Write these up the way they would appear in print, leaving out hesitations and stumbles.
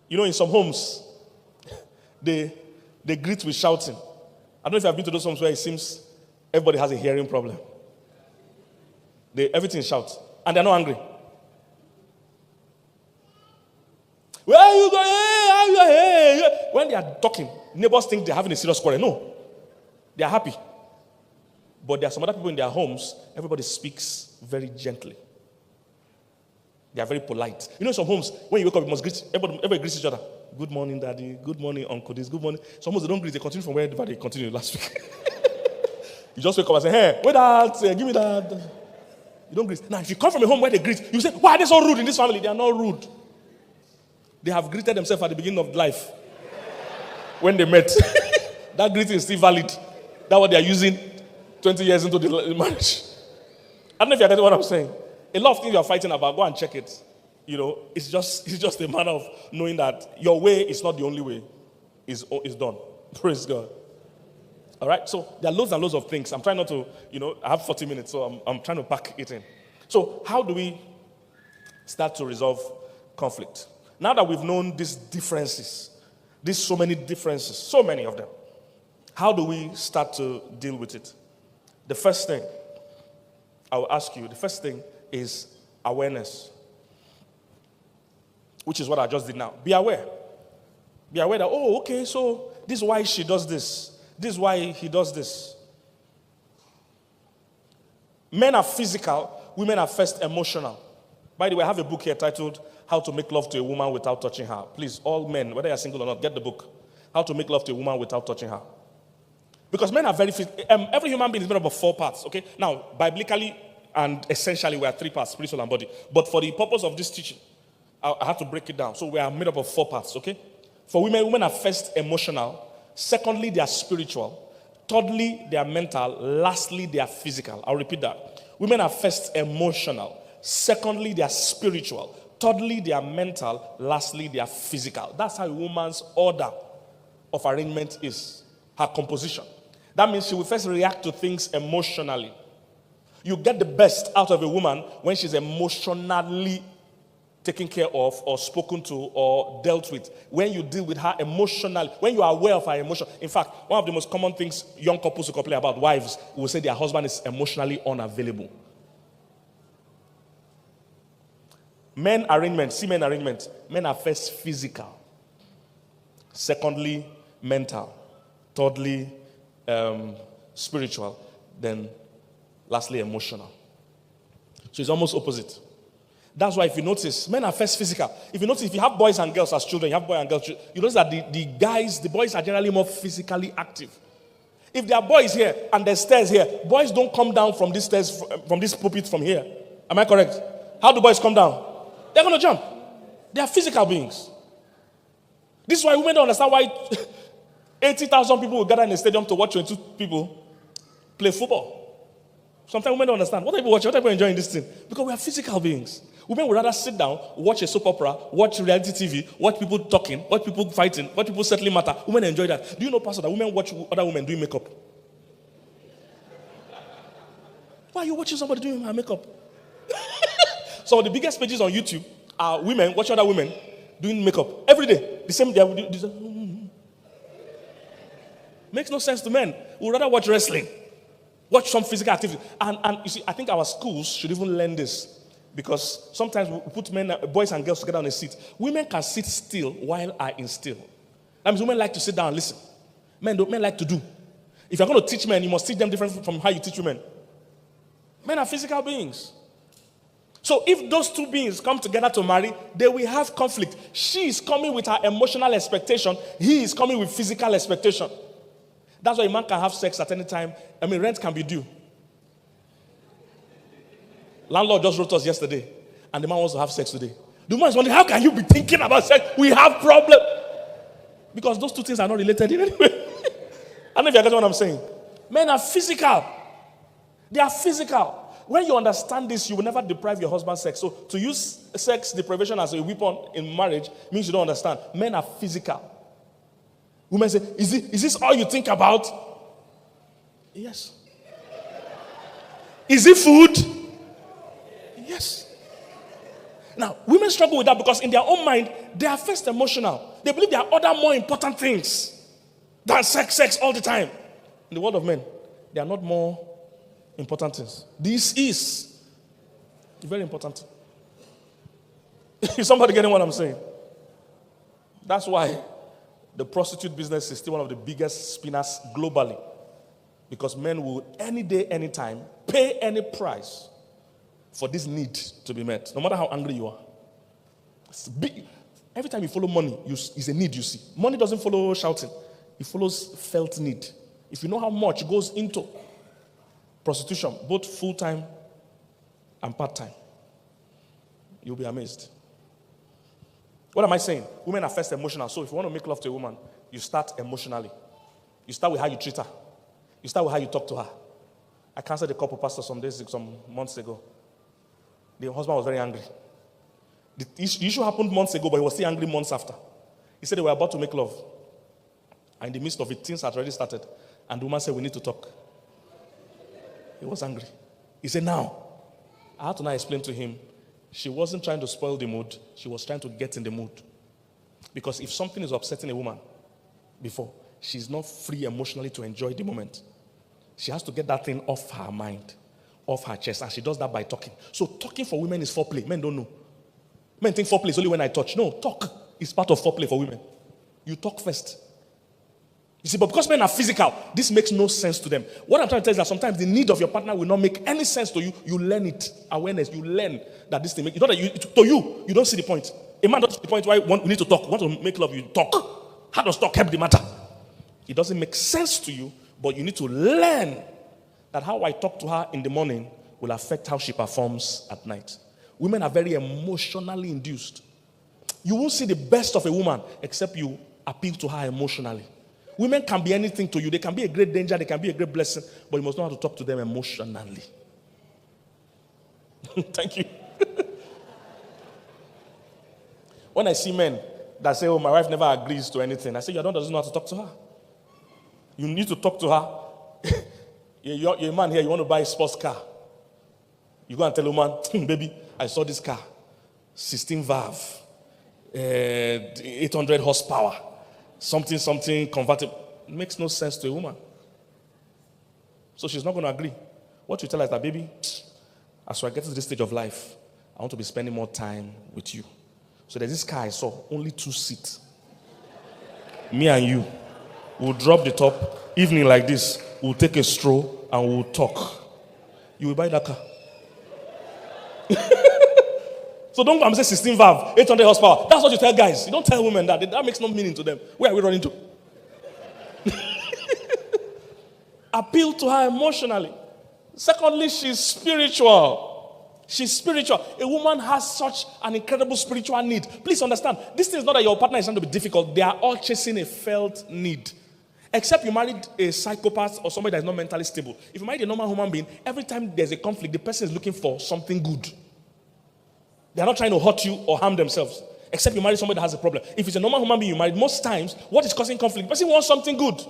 You know, in some homes, they greet with shouting. I don't know if I've been to those homes where it seems everybody has a hearing problem. Everything shouts, and they're not angry. Where are you going? Hey, how you? Hey. When they are talking, neighbors think they're having a serious quarrel. No, they are happy. But there are some other people in their homes, everybody speaks very gently. They are very polite. You know, some homes, when you wake up, you must greet, everybody greets each other. Good morning, daddy. Good morning, uncle. This. Good morning. Some homes, they don't greet. They continue from wherever they continued last week. You just wake up and say, hey, wait that. Give me that. You don't greet. Now, if you come from a home where they greet, you say, why are they so rude in this family? They are not rude. They have greeted themselves at the beginning of life. When they met. That greeting is still valid. That's what they are using 20 years into the marriage. I don't know if you're getting what I'm saying. A lot of things you're fighting about, go and check it. You know, it's just a matter of knowing that your way is not the only way. Is done. Praise God. All right? So there are loads and loads of things. I'm trying not to, I have 40 minutes, so I'm trying to pack it in. So how do we start to resolve conflict? Now that we've known these differences, these so many differences, so many of them, how do we start to deal with it? The first thing I will ask you, the first thing is awareness, which is what I just did now. Be aware. Be aware that, oh, okay, so this is why she does this. This is why he does this. Men are physical, women are first emotional. By the way, I have a book here titled How to Make Love to a Woman Without Touching Her. Please, all men, whether you're single or not, get the book. How to Make Love to a Woman Without Touching Her. Because men are very physical. Every human being is made up of 4 parts, okay? Now, biblically and essentially, we are 3 parts, spirit, soul, and body. But for the purpose of this teaching, I have to break it down. So we are made up of 4 parts, okay? For women are first emotional. Secondly, they are spiritual. Thirdly, they are mental. Lastly, they are physical. I'll repeat that. Women are first emotional. Secondly, they are spiritual. Thirdly, they are mental. Lastly, they are physical. That's how a woman's order of arrangement is, her composition. That means she will first react to things emotionally. You get the best out of a woman when she's emotionally taken care of or spoken to or dealt with. When you deal with her emotionally, when you are aware of her emotion. In fact, one of the most common things young couples will complain about, wives will say their husband is emotionally unavailable. Men arrangement. Men are first physical. Secondly, mental. Thirdly, spiritual. Then, lastly, emotional. So it's almost opposite. That's why if you notice, men are first physical. If you notice, if you have boys and girls as children, you have boys and girls, you notice that the boys are generally more physically active. If there are boys here and there's stairs here, boys don't come down from these stairs, from this pulpit from here. Am I correct? How do boys come down? They're going to jump. They are physical beings. This is why women don't understand why 80,000 people will gather in a stadium to watch 22 people play football. Sometimes women don't understand. What are people watching? What are people enjoying this thing? Because we are physical beings. Women would rather sit down, watch a soap opera, watch reality TV, watch people talking, watch people fighting, watch people settling matter. Women enjoy that. Do you know, Pastor, that women watch other women doing makeup? Why are you watching somebody doing her makeup? Some of the biggest pages on YouTube are women watching other women doing makeup every day. The same day. Makes no sense to men. We'd rather watch wrestling, watch some physical activity. And you see, I think our schools should even learn this. Because sometimes we put boys and girls together on a seat. Women can sit still while I instill. That means women like to sit down and listen. Men like to do. If you're going to teach men, you must teach them different from how you teach women. Men are physical beings. So if those two beings come together to marry, they will have conflict. She is coming with her emotional expectation. He is coming with physical expectation. That's why a man can have sex at any time. Rent can be due. Landlord just wrote us yesterday, and the man wants to have sex today. The woman is wondering, how can you be thinking about sex? We have problem. Because those two things are not related in any way. I don't know if you get what I'm saying. Men are physical. They are physical. When you understand this, you will never deprive your husband sex. So to use sex deprivation as a weapon in marriage means you don't understand. Men are physical. Women say, is this all you think about? Yes. Is it food? Yes. Now, women struggle with that because in their own mind, they are first emotional. They believe there are other more important things than sex all the time. In the world of men, there are not more important things. This is very important. Is somebody getting what I'm saying? That's why the prostitute business is still one of the biggest spinners globally. Because men will, any day, anytime, pay any price for this need to be met, no matter how angry you are. It's big. Every time you follow money, it's a need you see. Money doesn't follow shouting. It follows felt need. If you know how much goes into prostitution, both full-time and part-time, you'll be amazed. What am I saying? Women are first emotional. So if you want to make love to a woman, you start emotionally. You start with how you treat her. You start with how you talk to her. I counseled a couple pastors some months ago. The husband was very angry. The issue happened months ago, but he was still angry months after. He said they were about to make love. And in the midst of it, things had already started. And the woman said, we need to talk. He was angry. He said, now, I had to now explain to him, she wasn't trying to spoil the mood. She was trying to get in the mood. Because if something is upsetting a woman before, she's not free emotionally to enjoy the moment. She has to get that thing off her mind, off her chest, and she does that by talking. So talking for women is foreplay. Men don't know. Men think foreplay is only when I touch. No, talk is part of foreplay for women. You talk first. You see, but because men are physical, this makes no sense to them. What I'm trying to tell you is that sometimes the need of your partner will not make any sense to you. You learn it. Awareness. You learn that this thing makes... It's not that to you don't see the point. A man doesn't see the point why we need to talk. You want to make love, you talk. How does talk help the matter? It doesn't make sense to you, but you need to learn that how I talk to her in the morning will affect how she performs at night. Women are very emotionally induced. You won't see the best of a woman except you appeal to her emotionally. Women can be anything to you. They can be a great danger. They can be a great blessing. But you must know how to talk to them emotionally. Thank you. When I see men that say, oh, my wife never agrees to anything, I say, your daughter doesn't know how to talk to her. You need to talk to her. You're a man here, you want to buy a sports car. You go and tell a woman, baby, I saw this car. 16 valve. 800 horsepower. Something convertible. It makes no sense to a woman. So she's not going to agree. What you tell her is that, baby, as I get to this stage of life, I want to be spending more time with you. So there's this car I saw, only 2 seats. Me and you. We'll drop the top. Evening like this, we'll take a stroll and we'll talk. You will buy that car. So don't come and say 16 valve, 800 horsepower. That's what you tell guys. You don't tell women that. That makes no meaning to them. Where are we running to? Appeal to her emotionally. Secondly, she's spiritual. She's spiritual. A woman has such an incredible spiritual need. Please understand, this thing is not that your partner is going to be difficult. They are all chasing a felt need. Except you married a psychopath or somebody that is not mentally stable. If you married a normal human being, every time there's a conflict, the person is looking for something good. They're not trying to hurt you or harm themselves. Except you marry somebody that has a problem. If it's a normal human being you married, most times, what is causing conflict? The person wants something good.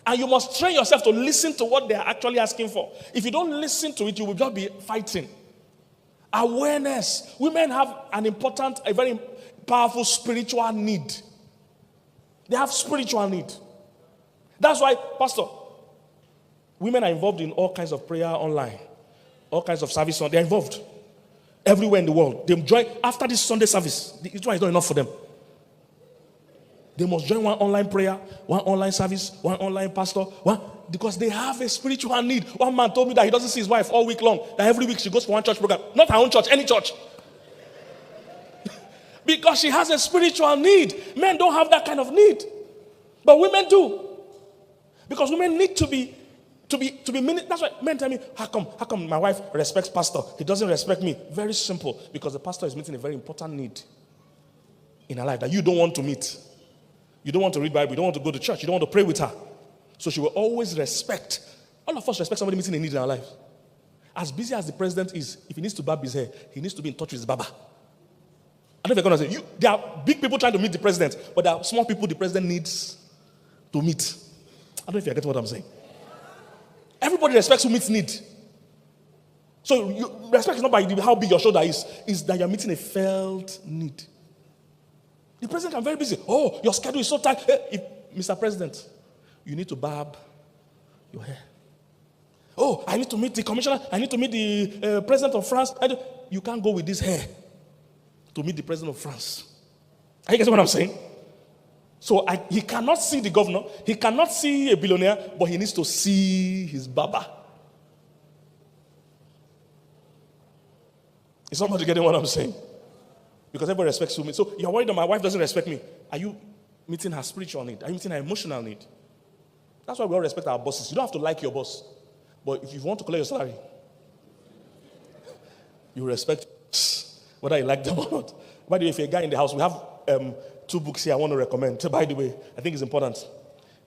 And you must train yourself to listen to what they're actually asking for. If you don't listen to it, you will just be fighting. Awareness. Women have a very powerful spiritual need. They have spiritual need. That's why, Pastor, women are involved in all kinds of prayer online. All kinds of service. They're involved. Everywhere in the world. They join after this Sunday service. This one is not enough for them. They must join one online prayer, one online service, one online pastor, because they have a spiritual need. One man told me that he doesn't see his wife all week long. That every week she goes for one church program. Not her own church, any church. Because she has a spiritual need. Men don't have that kind of need. But women do. Because women need to be that's why men tell me, how come my wife respects pastor? He doesn't respect me. Very simple. Because the pastor is meeting a very important need in her life that you don't want to meet. You don't want to read Bible. You don't want to go to church. You don't want to pray with her. So she will always respect. All of us respect somebody meeting a need in our life. As busy as the president is, if he needs to barb his hair, he needs to be in touch with his barber. I don't know if you're going to say, there are big people trying to meet the president, but there are small people the president needs to meet. I don't know if you get what I'm saying. Everybody respects who meets need. So respect is not by how big your shoulder is that you're meeting a felt need. The president can be very busy. Oh, your schedule is so tight. Mr. President, you need to barb your hair. Oh, I need to meet the commissioner. I need to meet the president of France. You can't go with this hair to meet the president of France. Are you getting what I'm saying? So he cannot see the governor. He cannot see a billionaire, but he needs to see his barber. Is somebody getting what I'm saying? Because everybody respects me. So you're worried that my wife doesn't respect me. Are you meeting her spiritual need? Are you meeting her emotional need? That's why we all respect our bosses. You don't have to like your boss. But if you want to collect your salary, you respect whether you like them or not. By the way, if you're a guy in the house, we have 2 books here I want to recommend. By the way, I think it's important.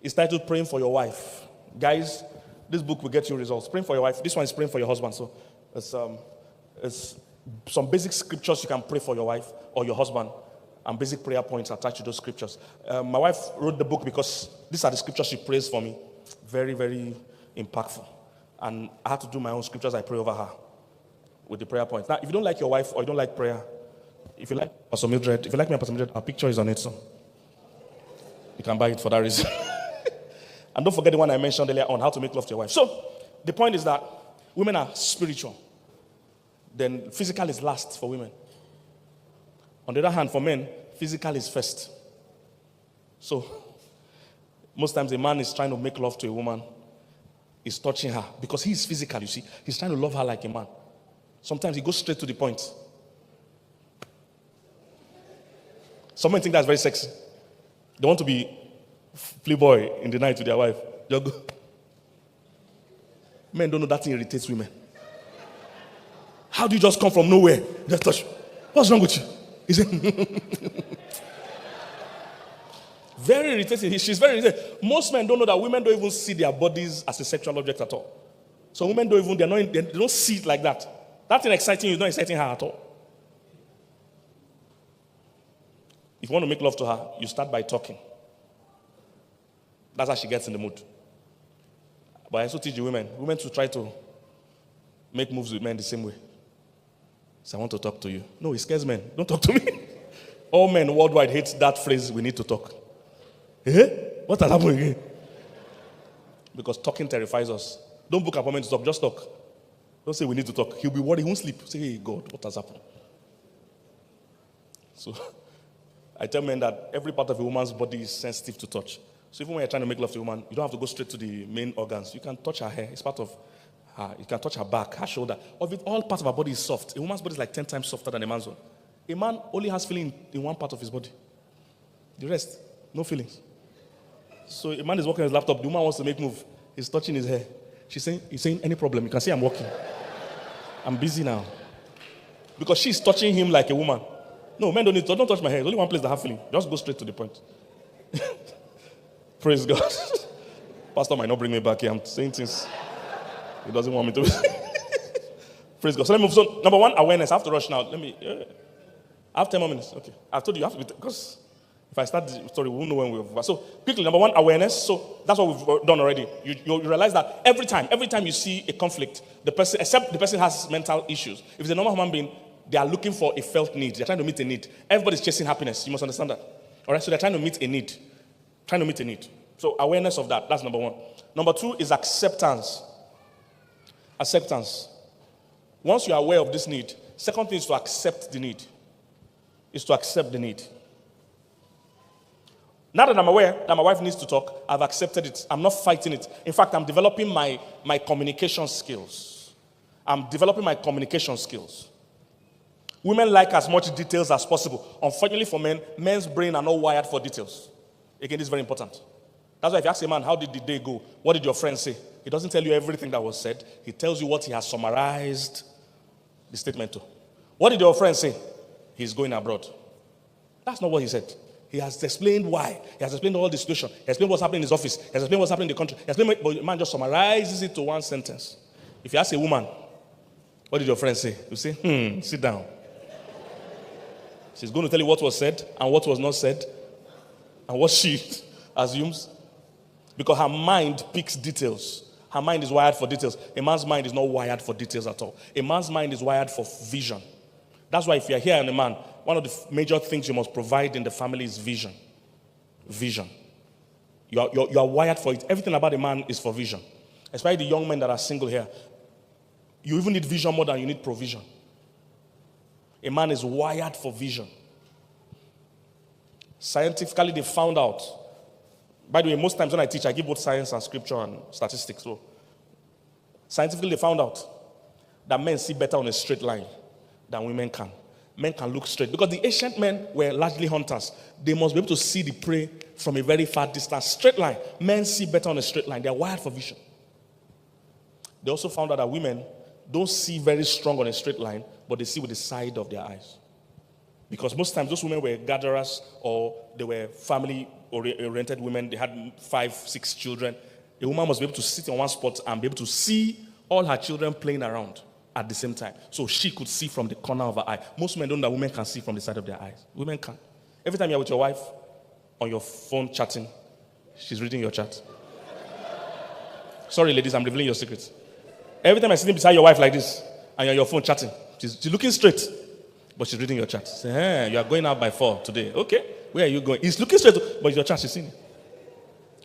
It's titled Praying for Your Wife. Guys, this book will get you results. Praying for your wife. This one is Praying for Your Husband. So it's some basic scriptures you can pray for your wife or your husband, and basic prayer points attached to those scriptures. My wife wrote the book because these are the scriptures she prays for me. Very, very impactful. And I had to do my own scriptures I pray over her with the prayer points. Now, if you don't like your wife or you don't like prayer, if you like Pastor Mildred, if you like me and Pastor Mildred, our picture is on it, so you can buy it for that reason. And don't forget the one I mentioned earlier on how to make love to your wife. So the point is that women are spiritual. Then physical is last for women. On the other hand, for men, physical is first. So most times a man is trying to make love to a woman, is touching her because he's physical, you see. He's trying to love her like a man. Sometimes he goes straight to the point. Some men think that's very sexy. They want to be playboy in the night with their wife. Just go. Men don't know that thing irritates women. How do you just come from nowhere? Just touch. What's wrong with you? He said, very irritating. She's very irritating. Most men don't know that women don't even see their bodies as a sexual object at all. So women don't even, they don't see it like that. That thing exciting you is not exciting her at all. If you want to make love to her, you start by talking. That's how she gets in the mood. But I also teach the women to try to make moves with men the same way. So I want to talk to you. No, it scares men. Don't talk to me. All men worldwide hate that phrase, we need to talk. Eh? What has happened again? Because talking terrifies us. Don't book an appointment to talk, just talk. Don't say we need to talk. He'll be worried, he won't sleep. Say, hey, God, what has happened? So I tell men that every part of a woman's body is sensitive to touch. So even when you're trying to make love to a woman, you don't have to go straight to the main organs. You can touch her hair. It's part of her. You can touch her back, her shoulder. All parts of her body is soft. A woman's body is like 10 times softer than a man's one. A man only has feeling in one part of his body. The rest, no feelings. So a man is working on his laptop. The woman wants to make move. He's touching his hair. He's saying, any problem? You can see I'm working. I'm busy now. Because she's touching him like a woman. No, men don't touch my hair. There's only one place that have feeling. Just go straight to the point. Praise God. Pastor might not bring me back here. I'm saying things he doesn't want me to. Praise God. So let me move on. Number one, awareness. I have to rush now. I have 10 more minutes. Okay. I've told you, because if I start the story, we won't know when we're. So quickly, number one, awareness. So that's what we've done already. You realize that every time you see a conflict, except the person has mental issues. If it's a normal human being, they are looking for a felt need. They're trying to meet a need. Everybody's chasing happiness. You must understand that. All right. So they're trying to meet a need. So awareness of that. That's number one. Number two is acceptance. Acceptance. Once you are aware of this need, second thing is to accept the need. Is to accept the need. Now that I'm aware that my wife needs to talk, I've accepted it. I'm not fighting it. In fact, I'm developing my communication skills. Women like as much details as possible. Unfortunately for men, men's brain are not wired for details. Again, this is very important. That's why if you ask a man, how did the day go? What did your friend say? He doesn't tell you everything that was said. He tells you what he has summarized the statement to. What did your friend say? He's going abroad. That's not what he said. He has explained why. He has explained all the situation. He has explained what's happening in his office. He has explained what's happening in the country. But the man just summarizes it to one sentence. If you ask a woman, what did your friend say? You say, sit down. She's going to tell you what was said and what was not said and what she assumes. Because her mind picks details. Her mind is wired for details. A man's mind is not wired for details at all. A man's mind is wired for vision. That's why if you're here and a man, one of the major things you must provide in the family is vision. Vision. You are wired for it. Everything about a man is for vision. Especially the young men that are single here. You even need vision more than you need provision. A man is wired for vision. Scientifically, they found out. By the way, most times when I teach, I give both science and scripture and statistics. So, scientifically, they found out that men see better on a straight line than women can. Men can look straight. Because the ancient men were largely hunters. They must be able to see the prey from a very far distance. Straight line. Men see better on a straight line. They are wired for vision. They also found out that women don't see very strong on a straight line, but they see with the side of their eyes. Because most times those women were gatherers or they were family-oriented women. They had 5, 6 children. A woman must be able to sit in one spot and be able to see all her children playing around at the same time. So she could see from the corner of her eye. Most men don't know that women can see from the side of their eyes. Women can. Every time you're with your wife on your phone chatting, she's reading your chat. Sorry, ladies, I'm revealing your secrets. Every time I sit beside your wife like this and you're on your phone chatting, she's looking straight. But she's reading your chat. Say, hey, you are going out by 4 today. Okay, where are you going? He's looking straight, but it's your chat, she's seeing it.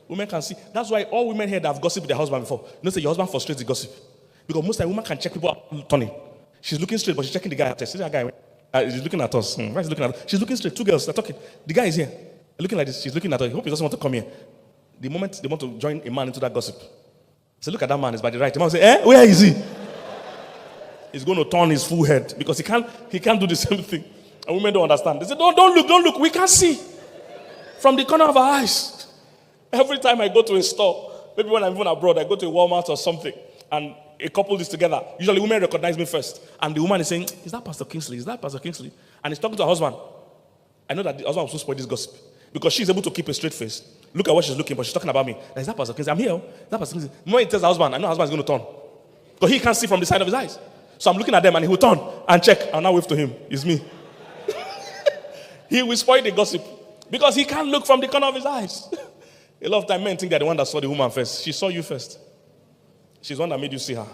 Women can see. That's why all women here that have gossiped with their husband before, you know, say your husband frustrates the gossip. Because most times women can check people out turning. She's looking straight, but she's checking the guy. See that guy? He's looking at us. Why is he looking at us? She's looking straight. 2 girls, they're talking. The guy is here. Looking like this. She's looking at us. I hope he doesn't want to come here. The moment they want to join a man into that gossip, say, look at that man, he's by the right. The man will say, where is he? He's going to turn his full head because he can't do the same thing. And women don't understand. They say, don't look. We can't see. From the corner of our eyes. Every time I go to a store, maybe when I'm even abroad, I go to a Walmart or something, and a couple is together. Usually women recognize me first. And the woman is saying, is that Pastor Kingsley? Is that Pastor Kingsley? And he's talking to her husband. I know that the husband will so spoil this gossip. Because she's able to keep a straight face. Look at what she's looking, but she's talking about me. Is that Pastor Kingsley? I'm here. Is that Pastor Kingsley? The moment he tells her husband, I know her husband is going to turn. Because he can't see from the side of his eyes. So I'm looking at them and he will turn and check. I'll now wave to him. It's me. He will spoil the gossip. Because he can't look from the corner of his eyes. A lot of time men think they're the one that saw the woman first. She saw you first. She's the one that made you see her.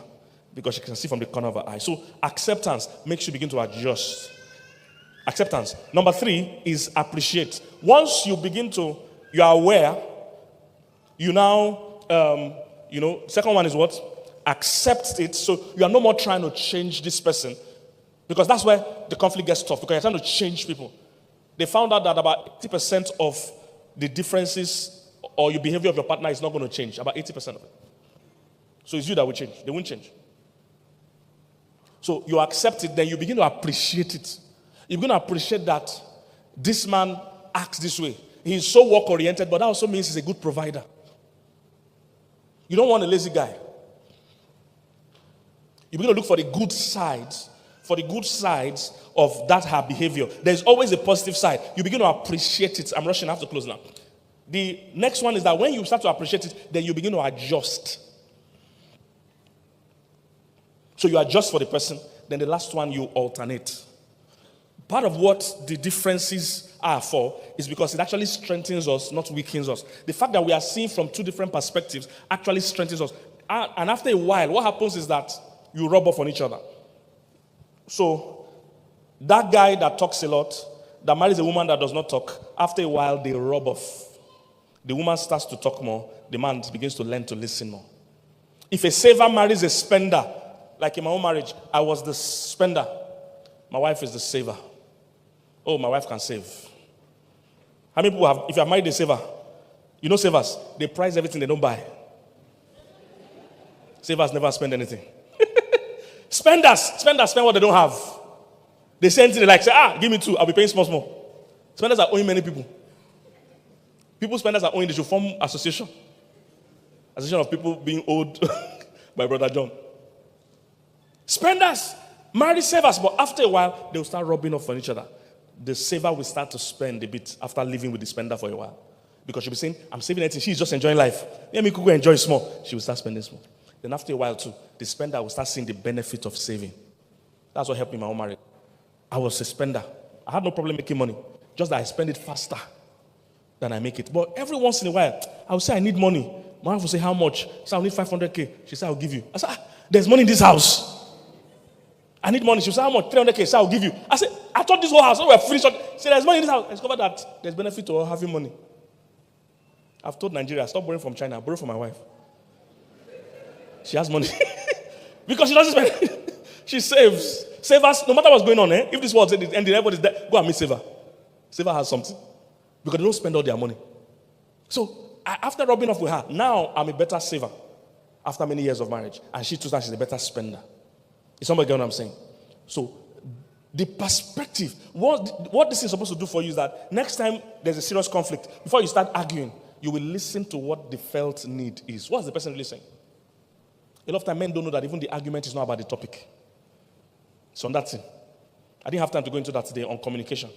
Because she can see from the corner of her eye. So acceptance makes you begin to adjust. Acceptance. Number 3 is appreciate. Once you you are aware, you now, second one is what? Accept it. So you are no more trying to change this person. Because that's where the conflict gets tough. Because you're trying to change people. They found out that about 80% of the differences or your behavior of your partner is not going to change. About 80% of it. So it's you that will change. They won't change. So you accept it, then you begin to appreciate it. You begin to appreciate that this man acts this way. He's so work-oriented, but that also means he's a good provider. You don't want a lazy guy. You begin to look for the good sides, of that her behavior. There's always a positive side. You begin to appreciate it. I'm rushing, I have to close now. The next one is that when you start to appreciate it, then you begin to adjust. So you adjust for the person, then the last one you alternate. Part of what the differences are for is because it actually strengthens us, not weakens us. The fact that we are seeing from 2 different perspectives actually strengthens us. And after a while, what happens is that you rub off on each other. So that guy that talks a lot, that marries a woman that does not talk, after a while they rub off. The woman starts to talk more, the man begins to learn to listen more. If a saver marries a spender, like in my own marriage, I was the spender. My wife is the saver. Oh, my wife can save. How many people have, if you have married a saver, you know savers, they price everything they don't buy. Savers never spend anything. Spenders spend what they don't have. They say anything they like, say, give me 2, I'll be paying small. Spenders are owing many people. People spenders are owing, they should form association. Association of people being owed by Brother John. Spenders marry savers, but after a while, they'll start rubbing off on each other. The saver will start to spend a bit after living with the spender for a while. Because she'll be saying, I'm saving anything. She's just enjoying life. Let me go enjoy small. She will start spending small. Then after a while too, the spender will start seeing the benefit of saving. That's what helped me in my own marriage. I was a spender. I had no problem making money. Just that I spend it faster than I make it. But every once in a while, I would say I need money. My wife will say, how much? So I'll need 500K. She said, I'll give you. I said, there's money in this house. I need money. She said, how much? 300K. So I'll give you. I said, I thought this whole house, we're finished. She said, there's money in this house. I discovered that there's benefit to having money. I've told Nigeria, stop borrowing from China. Borrow from my wife. She has money. Because she doesn't spend. She saves. Savers, no matter what's going on, if this world ended, everybody's dead, go and meet Saver. Saver has something. Because they don't spend all their money. So, after rubbing off with her, now I'm a better saver. After many years of marriage. And she too, she's a better spender. Is somebody getting what I'm saying? So, the perspective, what this is supposed to do for you is that next time there's a serious conflict, before you start arguing, you will listen to what the felt need is. What's the person really saying? A lot of times men don't know that even the argument is not about the topic. It's on that thing. I didn't have time to go into that today on communication.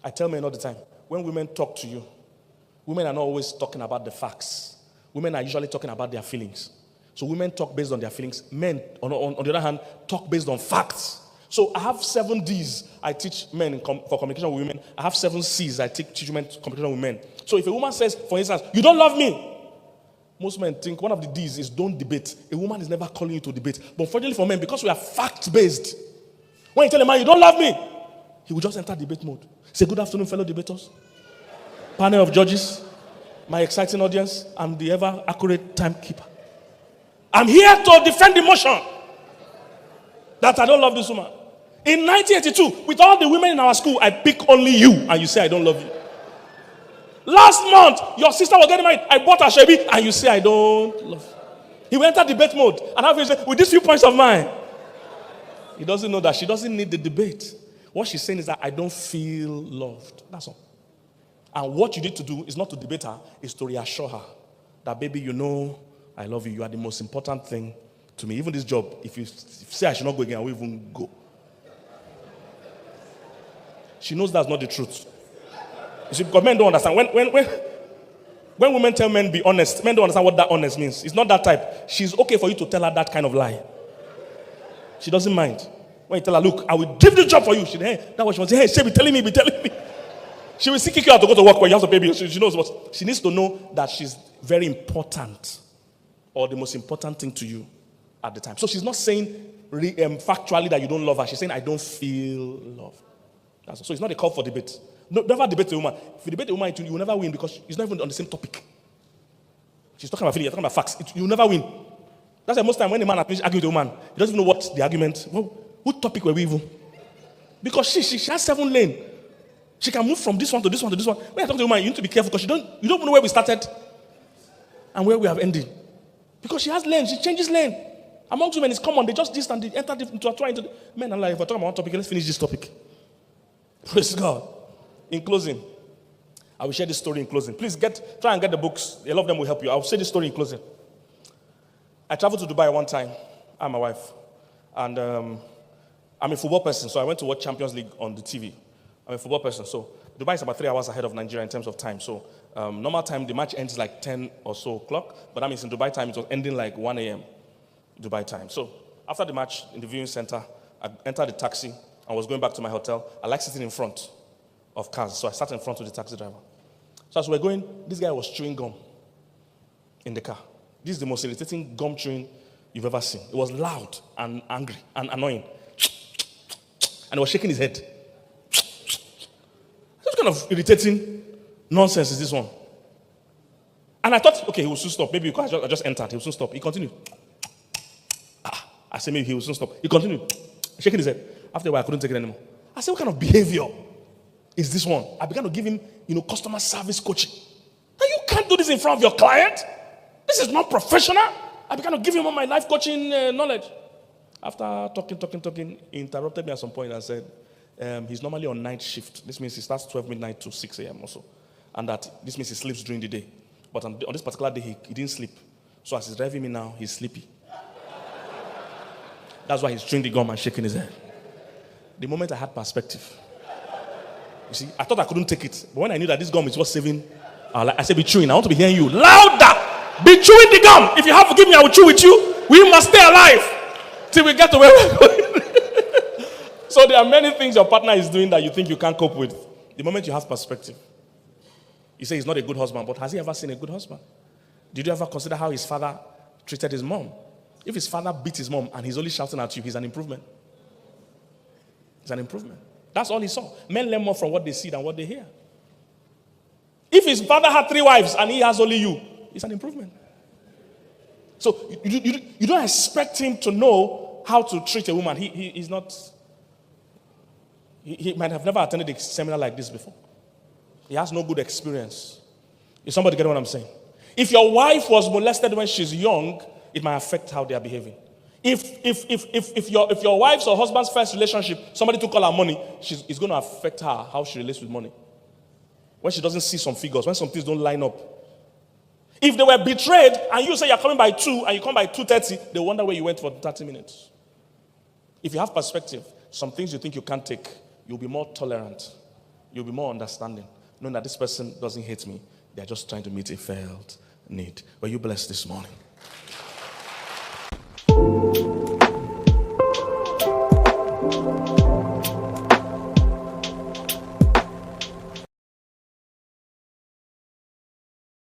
I tell men all the time, when women talk to you, women are not always talking about the facts. Women are usually talking about their feelings. So women talk based on their feelings. Men, on the other hand, talk based on facts. So I have 7 D's I teach men for communication with women. I have 7 C's I teach men communication with men. So if a woman says, for instance, you don't love me, most men think one of the D's is don't debate. A woman is never calling you to debate. But unfortunately for men, because we are fact-based, when you tell a man you don't love me, he will just enter debate mode. Say, good afternoon, fellow debaters. Panel of judges, my exciting audience, I'm the ever accurate timekeeper. I'm here to defend the motion that I don't love this woman. In 1982, with all the women in our school, I pick only you, and you say I don't love you. Last month, your sister was getting married. I bought her Shebi, and you say I don't love you. He went into debate mode, and I say, with these few points of mine, he doesn't know that she doesn't need the debate. What she's saying is that I don't feel loved. That's all. And what you need to do is not to debate her, is to reassure her that, baby, you know I love you. You are the most important thing to me. Even this job, if you say I should not go again, I won't even go. She knows that's not the truth. You see, because men don't understand. When women tell men be honest, men don't understand what that honest means. It's not that type. She's okay for you to tell her that kind of lie. She doesn't mind. When you tell her, look, I will give this job for you. She, hey, that what she wants. Hey, she be telling me. She will still kick you out to go to work, but you have to pay bills. She knows what. She needs to know that she's very important, or the most important thing to you at the time. So she's not saying factually that you don't love her. She's saying, I don't feel love. So it's not a call for debate. No, never debate a woman. If you debate a woman, you will never win because it's not even on the same topic. She's talking about feelings, you're talking about facts. You will never win. That's why most time when a man has finished arguing with a woman, he doesn't even know what the argument. What topic were we even? Because she has 7 lanes. She can move from this one to this one to this one. When I talk to a woman, you need to be careful because you don't know where we started and where we have ended. Because she has lanes, she changes lane. Amongst women, it's common. They just and they enter into men are like, if we're talking about one topic, let's finish this topic. Praise God. In closing, I will share this story in closing. Please try and get the books. A lot of them will help you. I will share this story in closing. I traveled to Dubai one time. I'm my wife. And I'm a football person, so I went to watch Champions League on the TV. I'm a football person, so Dubai is about 3 hours ahead of Nigeria in terms of time. So normal time, the match ends like 10 or so o'clock. But that means in Dubai time, it was ending like 1 a.m. Dubai time. So after the match in the viewing center, I entered the taxi. I was going back to my hotel. I like sitting in front of cars, so I sat in front of the taxi driver. So as we were going, this guy was chewing gum in the car. This is the most irritating gum chewing you've ever seen. It was loud and angry and annoying. And he was shaking his head. What kind of irritating nonsense is this one? And I thought, okay, he will soon stop. Maybe because I just entered. He will soon stop. He continued. I said, maybe he will soon stop. He continued, shaking his head. After a while, I couldn't take it anymore. I said, what kind of behavior is this one? I began to give him, customer service coaching. Now, you can't do this in front of your client. This is not professional. I began to give him all my life coaching knowledge. After talking, he interrupted me at some point and said, he's normally on night shift. This means he starts 12 midnight to 6 a.m. also. And that this means he sleeps during the day. But on this particular day, he didn't sleep. So as he's driving me now, he's sleepy. That's why he's chewing the gum and shaking his head. The moment I had perspective, you see, I thought I couldn't take it. But when I knew that this gum is what's saving our life, I said, be chewing. I want to be hearing you louder. Be chewing the gum. If you have to give me, I will chew with you. We must stay alive till we get to where we're going. So there are many things your partner is doing that you think you can't cope with. The moment you have perspective, you say he's not a good husband, but has he ever seen a good husband? Did you ever consider how his father treated his mom? If his father beat his mom and he's only shouting at you, he's an improvement. It's an improvement. That's all he saw. Men learn more from what they see than what they hear. If his father had 3 wives and he has only you, it's an improvement. So you don't expect him to know how to treat a woman. He's not. He might have never attended a seminar like this before. He has no good experience. Is somebody getting what I'm saying? If your wife was molested when she's young, it might affect how they are behaving. If your wife's or husband's first relationship, somebody took all her money, it's going to affect her, how she relates with money. When she doesn't see some figures, when some things don't line up. If they were betrayed and you say you're coming by 2 and you come by 2:30, they wonder where you went for 30 minutes. If you have perspective, some things you think you can't take, you'll be more tolerant. You'll be more understanding. Knowing that this person doesn't hate me. They're just trying to meet a felt need. Were you blessed this morning?